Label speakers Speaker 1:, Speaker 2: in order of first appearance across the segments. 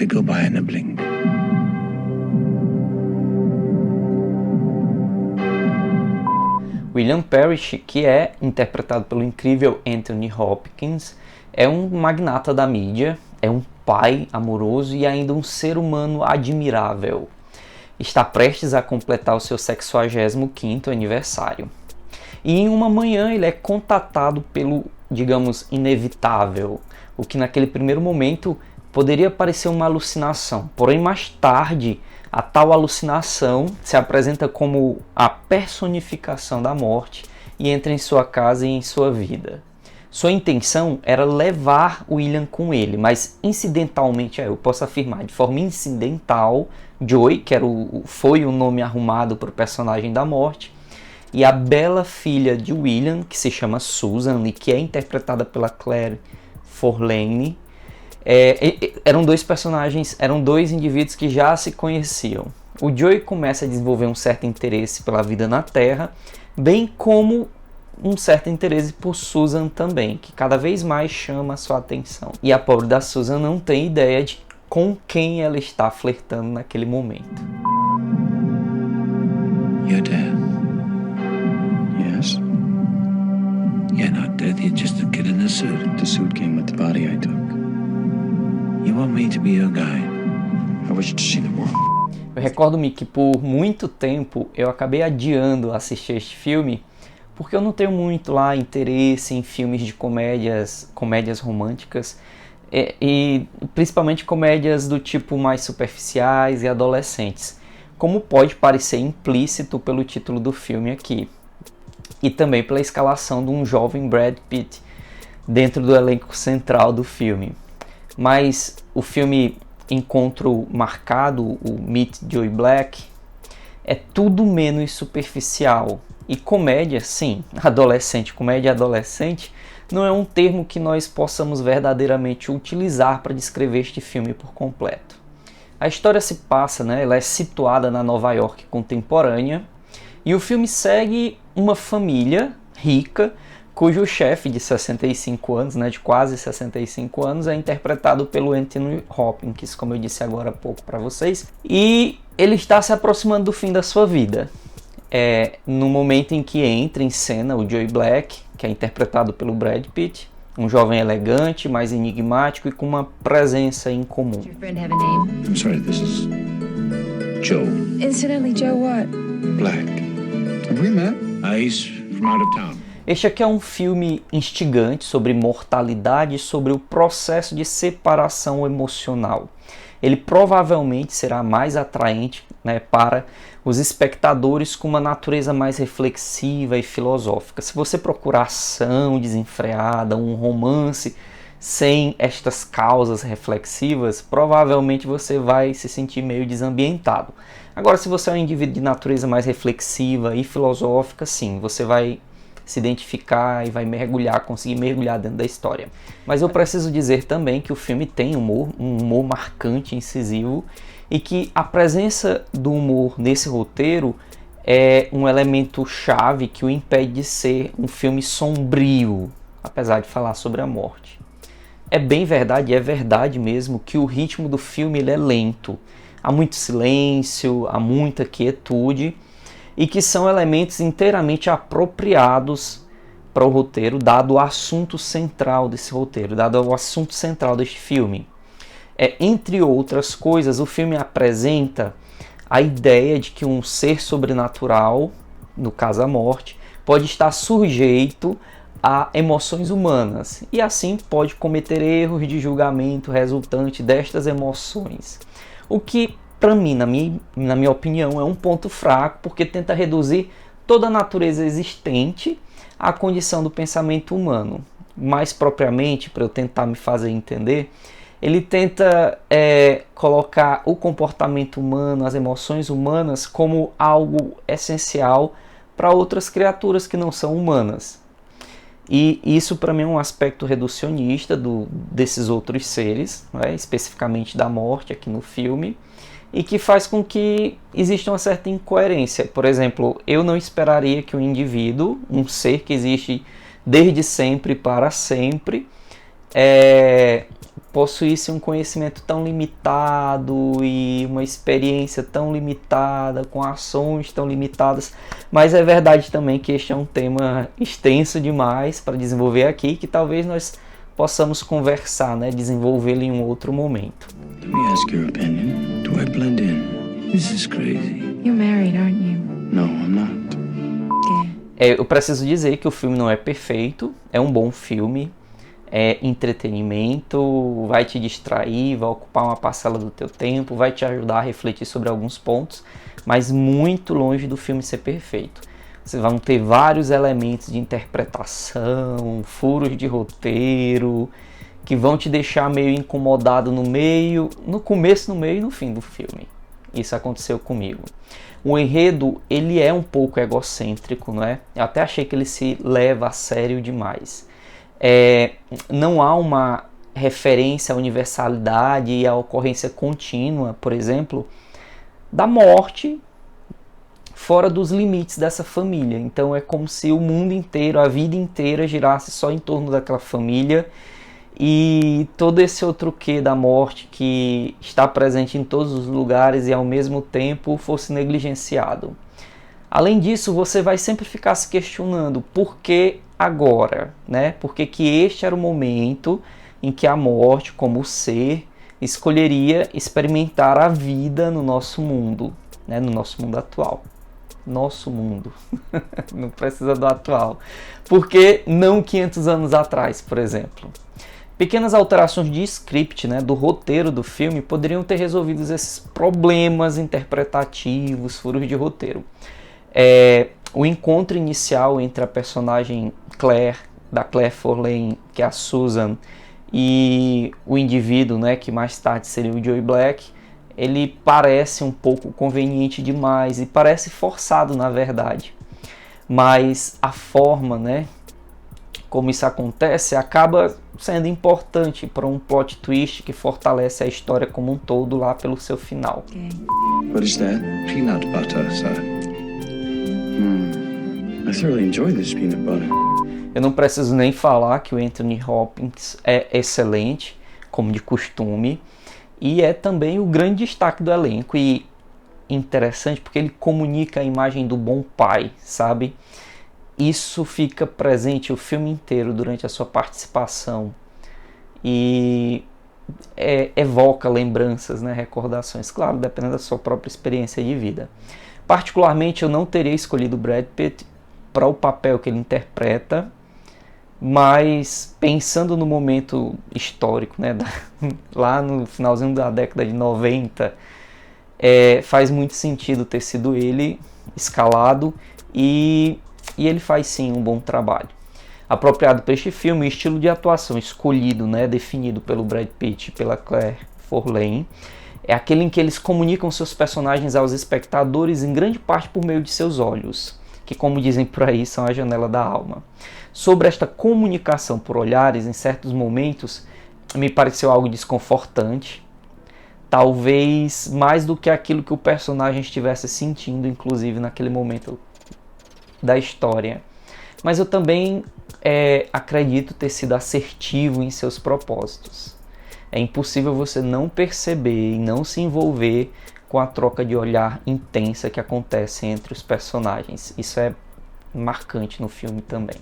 Speaker 1: they go by in a blink.
Speaker 2: William Parrish, que é interpretado pelo incrível Anthony Hopkins, é um magnata da mídia, é um pai amoroso e ainda um ser humano admirável. Está prestes a completar o seu 65º aniversário. E em uma manhã ele é contatado pelo, digamos, inevitável, o que naquele primeiro momento poderia parecer uma alucinação. Porém, mais tarde, a tal alucinação se apresenta como a personificação da morte e entra em sua casa e em sua vida. Sua intenção era levar William com ele, mas incidentalmente, eu posso afirmar, de forma incidental, Joy, que foi o nome arrumado para o personagem da morte, e a bela filha de William, que se chama Susan e que é interpretada pela Claire Forlane, eram dois personagens, eram dois indivíduos que já se conheciam. O Joey começa a desenvolver um certo interesse pela vida na Terra, bem como um certo interesse por Susan também, que cada vez mais chama a sua atenção. E a pobre da Susan não tem ideia de com quem ela está flertando naquele momento.
Speaker 1: You're dead.
Speaker 3: Yes?
Speaker 1: You're not dead, you're just a kid in a suit.
Speaker 3: The suit came with the body I took.
Speaker 1: You want me to be your guy?
Speaker 3: I wish to see the world.
Speaker 2: Eu recordo-me que por muito tempo eu acabei adiando assistir este filme, porque eu não tenho muito lá interesse em filmes de comédias românticas, e principalmente comédias do tipo mais superficiais e adolescentes, como pode parecer implícito pelo título do filme aqui, e também pela escalação de um jovem Brad Pitt dentro do elenco central do filme. Mas o filme Encontro Marcado, o Meet Joey Black, é tudo menos superficial. E comédia, sim, comédia adolescente, não é um termo que nós possamos verdadeiramente utilizar para descrever este filme por completo. A história se passa, ela é situada na Nova York contemporânea, e o filme segue uma família rica, cujo chefe de 65 anos, de quase 65 anos, é interpretado pelo Anthony Hopkins, como eu disse agora há pouco para vocês, e ele está se aproximando do fim da sua vida. No momento em que entra em cena o Joey Black, que é interpretado pelo Brad Pitt, um jovem elegante, mais enigmático e com uma presença incomum.
Speaker 4: Does your friend have a name?
Speaker 3: I'm sorry, this is Joe
Speaker 4: Incidentally, Joe what?
Speaker 3: Black. Have we met?
Speaker 1: He's from out of town.
Speaker 2: Este aqui é um filme instigante sobre mortalidade e sobre o processo de separação emocional. Ele provavelmente será mais atraente, para os espectadores com uma natureza mais reflexiva e filosófica. Se você procurar ação desenfreada, um romance sem estas causas reflexivas, provavelmente você vai se sentir meio desambientado. Agora, se você é um indivíduo de natureza mais reflexiva e filosófica, sim, você vai se identificar e vai conseguir mergulhar dentro da história. Mas eu preciso dizer também que o filme tem um humor marcante, incisivo, e que a presença do humor nesse roteiro é um elemento chave que o impede de ser um filme sombrio, apesar de falar sobre a morte. É bem verdade, é verdade mesmo, que o ritmo do filme ele é lento. Há muito silêncio, há muita quietude, e que são elementos inteiramente apropriados para o roteiro, dado o assunto central desse roteiro, dado o assunto central deste filme. Entre outras coisas, o filme apresenta a ideia de que um ser sobrenatural, no caso a morte, pode estar sujeito a emoções humanas e assim pode cometer erros de julgamento resultante destas emoções. O que, para mim, na minha opinião, é um ponto fraco, porque tenta reduzir toda a natureza existente à condição do pensamento humano. Mais propriamente, para eu tentar me fazer entender, ele tenta colocar o comportamento humano, as emoções humanas, como algo essencial para outras criaturas que não são humanas. E isso para mim é um aspecto reducionista desses outros seres, especificamente da morte aqui no filme, e que faz com que exista uma certa incoerência. Por exemplo, eu não esperaria que um indivíduo, um ser que existe desde sempre para sempre, possuísse um conhecimento tão limitado e uma experiência tão limitada, com ações tão limitadas, mas é verdade também que este é um tema extenso demais para desenvolver aqui, que talvez nós possamos conversar, né, desenvolvê-lo em um outro momento.
Speaker 3: Let me ask your opinion. Do I blend in?
Speaker 1: This is crazy.
Speaker 4: You're married, aren't you?
Speaker 3: No, I'm not.
Speaker 4: Okay.
Speaker 2: Eu preciso dizer que o filme não é perfeito, é um bom filme, é entretenimento, vai te distrair, vai ocupar uma parcela do teu tempo, vai te ajudar a refletir sobre alguns pontos, mas muito longe do filme ser perfeito. Vocês vão ter vários elementos de interpretação, furos de roteiro, que vão te deixar meio incomodado no meio, no começo, no meio e no fim do filme. Isso aconteceu comigo. O enredo, ele é um pouco egocêntrico, não é? Eu até achei que ele se leva a sério demais. Não há uma referência à universalidade e à ocorrência contínua, por exemplo, da morte fora dos limites dessa família. Então é como se o mundo inteiro, a vida inteira girasse só em torno daquela família e todo esse outro quê da morte que está presente em todos os lugares e ao mesmo tempo fosse negligenciado. Além disso, você vai sempre ficar se questionando por que agora, né? Por que este era o momento em que a morte, como ser, escolheria experimentar a vida no nosso mundo, né? No nosso mundo atual. Nosso mundo. Não precisa do atual. Por que não 500 anos atrás, por exemplo? Pequenas alterações de script, né, do roteiro do filme, poderiam ter resolvido esses problemas interpretativos, furos de roteiro. O encontro inicial entre a personagem Claire, da Claire Forlane, que é a Susan, e o indivíduo, né, que mais tarde seria o Joey Black, ele parece um pouco conveniente demais e parece forçado, na verdade. Mas a forma, né, como isso acontece, acaba sendo importante para um plot twist que fortalece a história como um todo lá pelo seu final.
Speaker 4: Okay.
Speaker 3: What is that?
Speaker 1: Peanut butter, sir.
Speaker 3: I thoroughly enjoy this peanut butter.
Speaker 2: Eu não preciso nem falar que o Anthony Hopkins é excelente, como de costume, e é também o grande destaque do elenco, e interessante porque ele comunica a imagem do bom pai, sabe? Isso fica presente o filme inteiro durante a sua participação e evoca lembranças, né, recordações, claro, dependendo da sua própria experiência de vida. Particularmente, eu não teria escolhido Brad Pitt para o papel que ele interpreta, mas pensando no momento histórico, né, lá no finalzinho da década de 90, faz muito sentido ter sido ele escalado e ele faz sim um bom trabalho. Apropriado para este filme, o estilo de atuação escolhido, né, definido pelo Brad Pitt e pela Claire Forlane, é aquele em que eles comunicam seus personagens aos espectadores em grande parte por meio de seus olhos, que, como dizem por aí, são a janela da alma. Sobre esta comunicação por olhares, em certos momentos, me pareceu algo desconfortante, talvez mais do que aquilo que o personagem estivesse sentindo, inclusive naquele momento da história. Mas eu também acredito ter sido assertivo em seus propósitos. É impossível você não perceber e não se envolver com a troca de olhar intensa que acontece entre os personagens. Isso é marcante no filme também.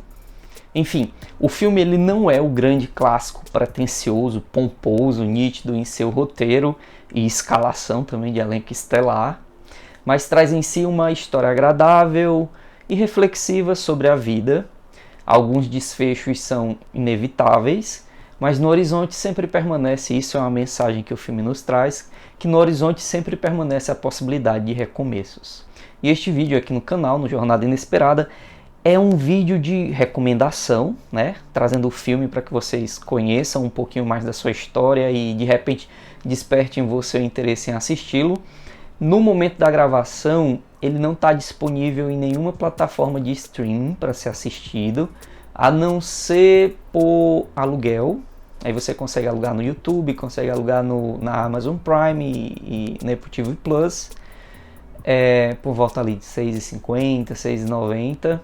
Speaker 2: Enfim, o filme ele não é o grande clássico pretensioso, pomposo, nítido em seu roteiro e escalação também de elenco estelar, mas traz em si uma história agradável e reflexiva sobre a vida. Alguns desfechos são inevitáveis, mas no horizonte sempre permanece, isso é uma mensagem que o filme nos traz, que no horizonte sempre permanece a possibilidade de recomeços. E este vídeo aqui no canal, no Jornada Inesperada, é um vídeo de recomendação, né? Trazendo o filme para que vocês conheçam um pouquinho mais da sua história e de repente desperte em você o interesse em assisti-lo. No momento da gravação, ele não está disponível em nenhuma plataforma de streaming para ser assistido, a não ser por aluguel. Aí você consegue alugar no YouTube, consegue alugar na Amazon Prime e na Apple TV Plus, por volta ali de R$6,50, R$6,90.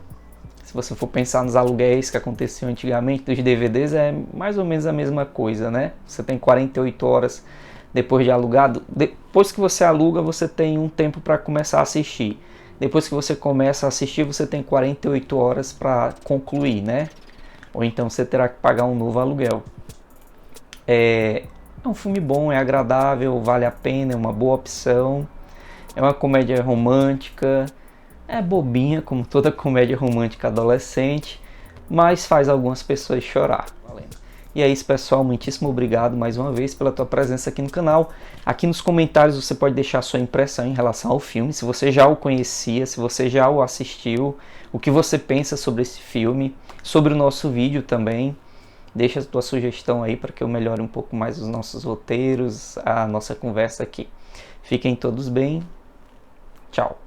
Speaker 2: Se você for pensar nos aluguéis que aconteciam antigamente, dos DVDs, é mais ou menos a mesma coisa, né? Você tem 48 horas depois de alugado. Depois que você aluga, você tem um tempo para começar a assistir. Depois que você começa a assistir, você tem 48 horas para concluir, né? Ou então você terá que pagar um novo aluguel. É um filme bom, é agradável, vale a pena, é uma boa opção. É uma comédia romântica, é bobinha, como toda comédia romântica adolescente, mas faz algumas pessoas chorar. E é isso, pessoal, muitíssimo obrigado mais uma vez pela tua presença aqui no canal. Aqui nos comentários você pode deixar a sua impressão em relação ao filme, se você já o conhecia, se você já o assistiu, o que você pensa sobre esse filme, sobre o nosso vídeo também. Deixa a tua sugestão aí para que eu melhore um pouco mais os nossos roteiros, a nossa conversa aqui. Fiquem todos bem. Tchau.